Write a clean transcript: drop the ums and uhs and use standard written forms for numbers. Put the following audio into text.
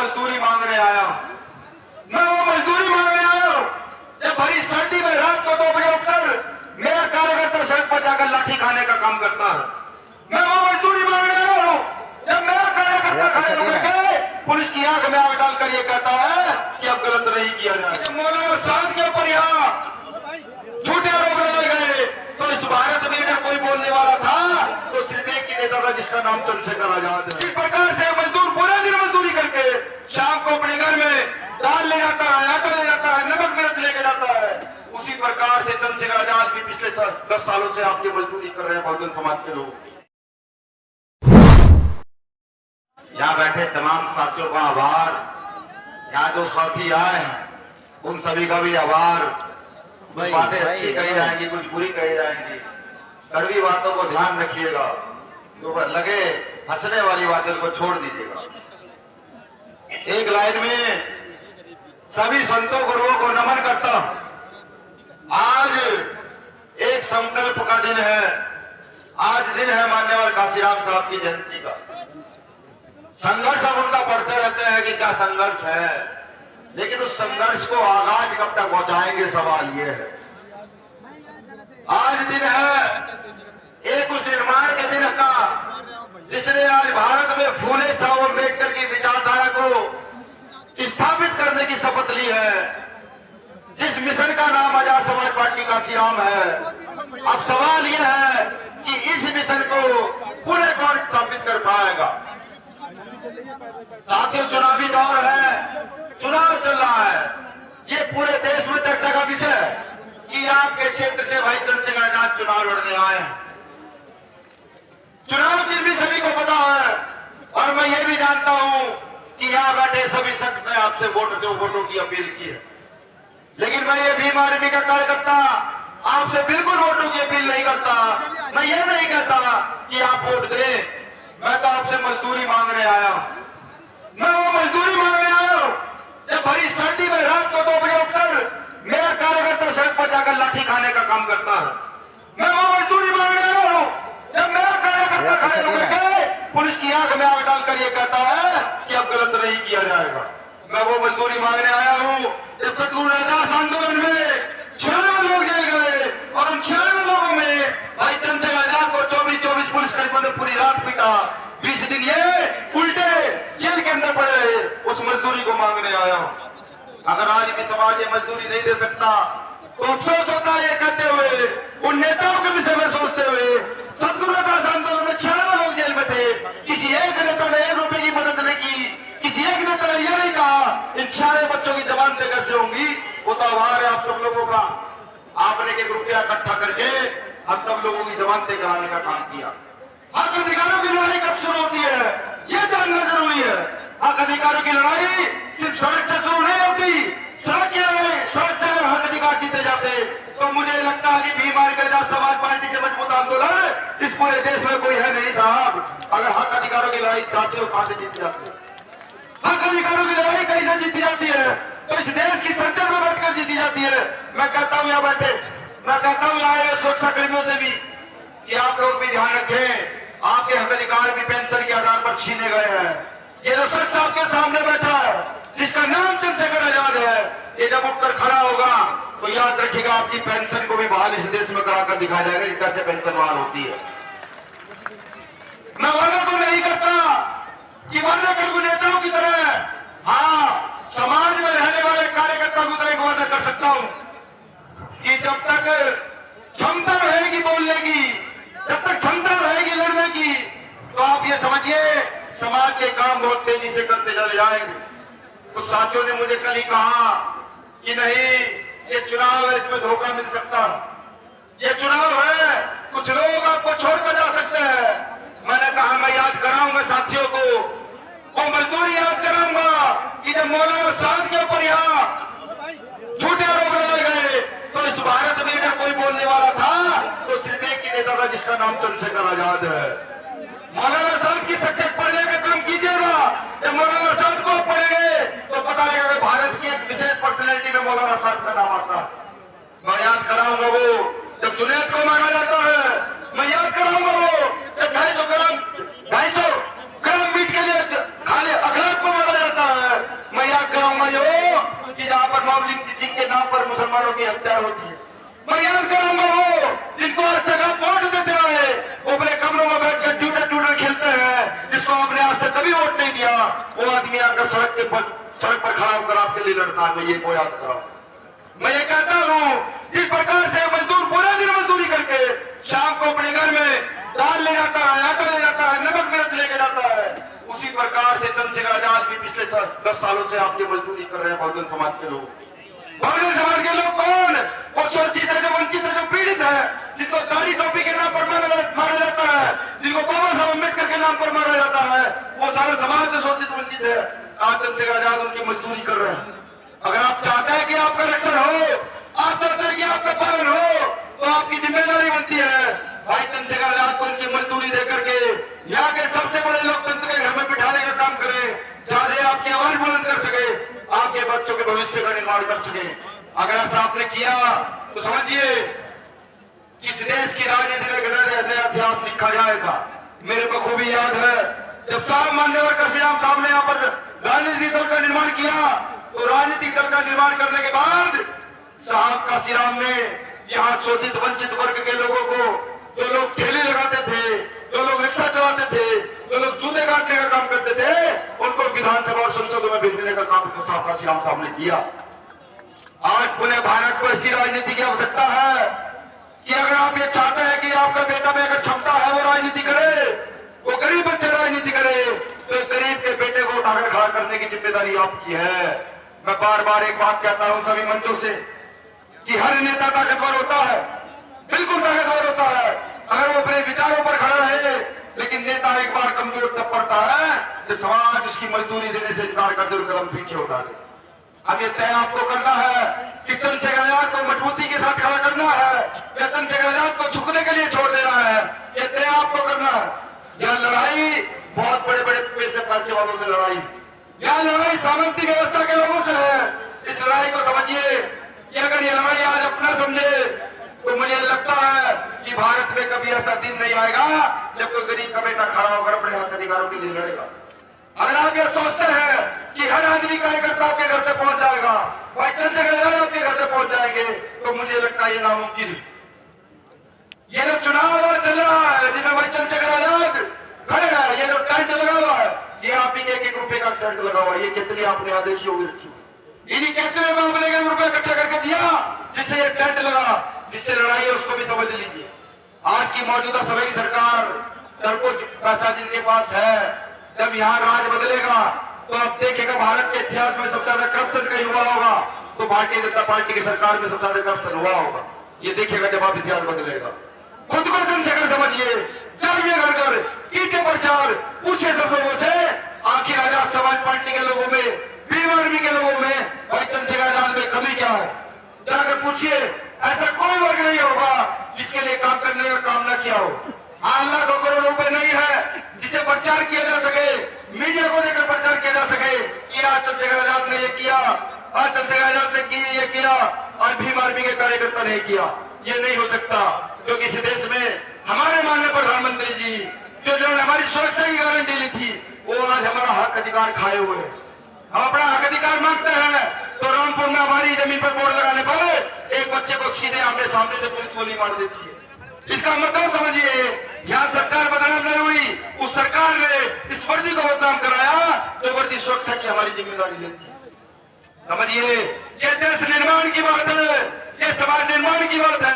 मजदूरी मांगने आया हूं। मैं वो मजदूरी मांगने आया हूं जब भरी सर्दी में रात को 2 बजे उठकर मेरा कार्यकर्ता सड़क पर जाकर लाठी खाने का काम करता है। मैं वो मजदूरी मांगने आया हूं जब मेरा कार्यकर्ता खड़े होकर के पुलिस की आंख में आग डालकर ये कहता है कि अब गलत नहीं किया जाए। मौलाना साद के ऊपर यहाँ झूठे आरोप लगाए गए तो इस भारत में अगर कोई बोलने वाला था तो सिर्फ एक ही नेता था जिसका नाम चंद्रशेखर आजाद है। इस प्रकार से मजदूर पूरे दिन मजदूरी करके शाम को अपने घर में दाल ले जाता है, आटा ले जाता है, नमक मिर्च लेके जाता है। उसी प्रकार से चंद्रशेखर आजाद भी पिछले 10 सालों से आपकी मजदूरी कर रहे हैं बहुजन समाज के लोग। यहाँ बैठे तमाम साथियों का आभार, यहाँ जो साथी आए उन सभी का भी आभार। कुछ बातें अच्छी कही जाएंगी, कुछ बुरी कही जाएंगी। कड़वी बातों को ध्यान रखिएगा, जो लगे हंसने वाली बातों को छोड़ दीजिएगा। एक लाइन में सभी संतों गुरुओं को नमन करता हूं। आज एक संकल्प का दिन है, आज दिन है मान्यवर काशीराम साहब की जयंती का। संघर्ष हम उनका पढ़ते रहते हैं कि क्या संघर्ष है, लेकिन उस संघर्ष को आगाज कब तक पहुंचाएंगे, सवाल ये है। आज दिन है एक उस निर्माण के दिन का जिसने आज भारत में फूले साहब अम्बेडकर की विचारधारा को स्थापित करने की शपथ ली है। जिस मिशन का नाम आजाद समाज पार्टी काशीराम है। अब सवाल यह है कि इस मिशन को पुनः कौन स्थापित कर पाएगा। साथियों, चुनावी दौर है, चुनाव चल रहा है। ये पूरे देश में चर्चा का विषय है कि आपके क्षेत्र से भाई चंद्रशेखर आजाद चुनाव लड़ने आए हैं। चुनाव चिन्ह भी सभी को पता है और मैं ये भी जानता हूं कि यहाँ बैठे सभी शख्स ने आपसे वोटों की अपील की है। लेकिन मैं ये भीम आर्मी का कार्यकर्ता आपसे बिल्कुल वोटों की अपील नहीं करता। मैं ये नहीं कहता कि आप वोट दें, मैं तो आपसे मजदूरी मांगने आया हूं। मैं वो मजदूरी मांगने आया हूं जब भरी सर्दी में रात को 2 बजे उठकर मेरा कार्यकर्ता सड़क पर जाकर लाठी खाने का काम करता है। मैं वो मजदूरी मांगने आया हूं जब मेरा कार्यकर्ता खड़े होकर के पुलिस की आंख में आग डालकर ये कहता है कि अब गलत नहीं किया जाएगा। मैं वो मजदूरी मांगने आया हूं जब सतगुरु रैदास आंदोलन में 96 लोग जेल गए और उन 96 लोगों में भाई चंद्रशेखर आजाद को 24 पुलिसकर्मियों ने पूरी रात पीटा। 20 दिन ये उल्टे जेल के अंदर पड़े, उस मजदूरी को मांगने आया हूं। अगर आज भी समाज ये मजदूरी नहीं दे सकता तो अफसोस होता है ये कहते हुए, उन नेताओं के विषय में सोचते हुए। सतगुरु रैदास आंदोलन में 96 लोग जेल में थे, किसी एक नेता ने 1 रुपए की मदद नहीं की, किसी एक नेता ने यह नहीं कहा इन 96 बच्चों की जमानतें कैसे होंगी। वो तो आभार है आप सब लोगों का, आपने 1 रुपया इकट्ठा करके हम सब लोगों की जमानतें कराने का काम किया। हक अधिकारों की लड़ाई कब शुरू होती है ये जानना जरूरी है। हक अधिकारों की लड़ाई सिर्फ सड़क से शुरू नहीं होती। सड़क की लड़ाई, सड़क से अगर हक अधिकार जीते जाते तो मुझे लगता है कि भीम आर्मी आजाद समाज पार्टी से मजबूत आंदोलन इस पूरे देश में कोई है नहीं साहब। अगर हक अधिकारों की लड़ाई चाहते हो कहां से जीत जाते हो। हक अधिकारों की लड़ाई कहीं से जीती जाती है तो इस देश की संसद में बैठकर जीती जाती है। मैं कहता हूं यहाँ बैठे, मैं कहता हूं यहाँ सुरक्षा कर्मियों से भी कि आप लोग भी ध्यान रखें, आपके हक अधिकार भी पेंशन के आधार पर छीने गए हैं। ये जो शख्स आपके सामने बैठा है जिसका नाम चंद्रशेखर आजाद है, ये जब उठकर खड़ा होगा तो याद रखिएगा आपकी पेंशन को भी बहाल इस देश में कराकर दिखाया जाएगा जिस तरह से पेंशन बहाल होती है। मैं वादा तो नहीं करता कि वादा कर नेताओं की तरह, हाँ समाज में रहने वाले कार्यकर्ता की तरह वादा कर सकता हूं कि जब तक क्षमता रहेगी बोलने की, जब तक क्षमता रहेगी लड़ने की, तो आप ये समझिए समाज के काम बहुत तेजी से करते चले जाएंगे। कुछ साथियों ने मुझे कल ही कहा कि नहीं ये चुनाव है, इसमें धोखा मिल सकता, ये चुनाव है, कुछ लोग आपको छोड़कर जा सकते हैं। मैंने कहा मैं याद कराऊंगा साथियों को, वो मजदूरी याद कराऊंगा कि जब मौलाना साद के ऊपर यहाँ झूठे आरोप लगाए गए तो इस भारत में अगर कोई बोलने वाला था तो सिर्फ एक ही नेता था जिसका नाम चंद्रशेखर आजाद है। मौलाना साद की शख्सियत पढ़ने का काम कीजिएगा। जब मौलाना साद को पढ़ेंगे तो पता लगेगा भारत की एक विशेष पर्सनैलिटी में मौलाना साद का नाम आता है। मैं याद कराऊंगा वो जब जुनैद को मारा जाता है, मैं याद कराऊंगा वो जब 250 ग्राम मीट के लिए खाली अखलाक को मारा जाता है, परिवारों की हत्या होती है। मैं याद कराऊंगा वो जिनको आज तक आप वोट देते आए, वो अपने कमरों में बैठकर ट्यूटर ट्यूटर खेलते हैं, जिसको आपने आज तक कभी वोट नहीं दिया, वो आदमी आकर सड़क पर खड़ा होकर आपके लिए लड़ता है। मैं ये को याद कराऊं। मैं ये कहता हूं, जिस प्रकार से मजदूर पूरा दिन मजदूरी करके शाम को अपने घर में दाल ले जाता है, आटा ले जाता है, नमक मिर्च लेके जाता है, उसी प्रकार से चंद्रशेखर आजाद भी पिछले 10 सालों से आपकी मजदूरी कर रहे हैं बहुजन समाज के लोग। बहुजन समाज के लोग कौन? वो शोषित है, जो वंचित है, जो पीड़ित है, जिनको दाढ़ी टोपी के नाम पर मारा जाता है, जिनको बाबा साहब अम्बेडकर के नाम पर मारा जाता है, वो सारा समाज जो शोषित वंचित है, आज चंद्रशेखर आजाद उनकी मजदूरी कर रहे हैं। अगर आप चाहते हैं कि आपका रक्षण हो, आप चाहते हैं कि आपका पालन हो, तो आपकी जिम्मेदारी बनती है भाई चंद्रशेखर आजाद को उनकी मजदूरी देकर के यहाँ के सबसे बड़े लोकतंत्र के घर में बिठाने का काम करें, जहां से आपकी आवाज बुलंद कर सके, आपके बच्चों के भविष्य का निर्माण कर सके। अगर ऐसा आपने किया तो समझिए कि इस देश की राजनीति में नया इतिहास लिखा जाएगा। मेरे बखूबी याद है जब साहब मान्यवर काशीराम साहब ने यहाँ पर राजनीतिक दल का निर्माण किया, तो राजनीतिक दल का निर्माण करने के बाद साहब काशीराम ने यहाँ शोषित वंचित वर्ग के लोगों को, जो लोग ठेले लगाते थे, जो लोग रिक्शा चलाते थे, जो लोग जूते काटने का काम करते थे, उनको विधानसभा और संसदों में भेजने का काम साहब काशीराम साहब ने किया। आज पुणे भारत को ऐसी राजनीति की आवश्यकता है कि अगर आप ये चाहते हैं कि आपका बेटा में अगर क्षमता है वो राजनीति करे, वो गरीब बच्चे राजनीति करे, तो गरीब के बेटे को उठाकर खड़ा करने की जिम्मेदारी आपकी है। मैं बार बार एक बात कहता हूं सभी मंचों से कि हर नेता ताकतवर होता है, बिल्कुल ताकतवर होता है अगर वो अपने विचारों पर खड़ा रहे, लेकिन नेता एक बार कमजोर तब पड़ता है जब समाज उसकी मजदूरी देने से इनकार कर दे और कदम पीछे उठा ले। अब ये तय आपको करना है कि चंद्रशेखर आजाद को मजबूती के साथ खड़ा करना है या चंद्रशेखर आजाद को झुकने के लिए छोड़ देना है, ये तय आपको करना है। यह लड़ाई बहुत बड़े बड़े पैसे वालों से लड़ाई, यह लड़ाई सामंती व्यवस्था के लोगों से है। इस लड़ाई को समझिए कि अगर ये लड़ाई आज अपना समझे तो मुझे लगता है कि भारत में कभी ऐसा दिन नहीं आएगा जब कोई गरीब का बेटा खड़ा होकर अपने हक अधिकारों के लिए लड़ेगा। अगर आप ये सोचते हैं कि हर आदमी कार्यकर्ता आपके घर तक पहुंच जाएगा, भाई चंद्रशेखर आजाद आपके घर तक पहुंच जाएंगे, तो मुझे लगता है ये नामुमकिन है। ये जो चुनाव चल रहा है जिसमें भाई चंद्रशेखर आजाद खड़े हैं, ये जो टेंट लगा हुआ है, ये आप ही के 1-1 रुपए का टेंट लगा हुआ है, ये कितनी आपने यहाँ देखी होगी रखी हुई, इन्हीं कहते हुए मैं आपने 1 रुपए इकट्ठा करके दिया जिससे ये टेंट लगा, जिससे लड़ाई है उसको भी समझ लीजिए। आज की मौजूदा समय की सरकार कुछ पैसा जिनके पास है, जब यहाँ राज बदलेगा तो आप देखिएगा भारत के इतिहास में सबसे ज्यादा करप्शन कहीं हुआ होगा तो भारतीय जनता पार्टी की सरकार में सबसे ज्यादा करप्शन हुआ होगा। ये देखिएगा जब आप इतिहास बदलेगा। खुद को चंद्रशेखर समझिए, जाइए घर घर, कीजिए प्रचार, पूछिए सब लोगों से, आखिर आजाद समाज पार्टी के लोगों में, भीम आर्मी के लोगों में भाई चंद्रशेखर आजाद में कमी क्या है, जाकर पूछिए। ऐसा कोई वर्ग नहीं होगा जिसके लिए काम करने का काम न किया हो। 8 लाख करोड़ रुपए नहीं है जिसे प्रचार किया जा सके, मीडिया को लेकर प्रचार किया जा सके कि आज चंद्रशेखर आजाद ने ये किया, आज चंद्रशेखर आजाद ने ये किया, आज भीम आर्मी के कार्यकर्ता ने किया। ये नहीं हो सकता, क्योंकि इस देश में हमारे माननीय प्रधानमंत्री जी जो हमारी सुरक्षा की गारंटी ली थी, वो आज हमारा हक अधिकार खाए हुए हैं। हम अपना हक अधिकार मांगते हैं तो रामपुर में हमारी जमीन पर बोर्ड लगाने पर एक बच्चे को सीधे आमने सामने से पुलिस गोली मार देती है। इसका मतलब समझिए, यहाँ सरकार बदनाम नहीं हुई, उस सरकार ने इस वर्दी को बदनाम कराया जो वर्दी सुरक्षा की हमारी जिम्मेदारी लेती है। समझिए, ये देश निर्माण की बात है, ये समाज निर्माण की बात है।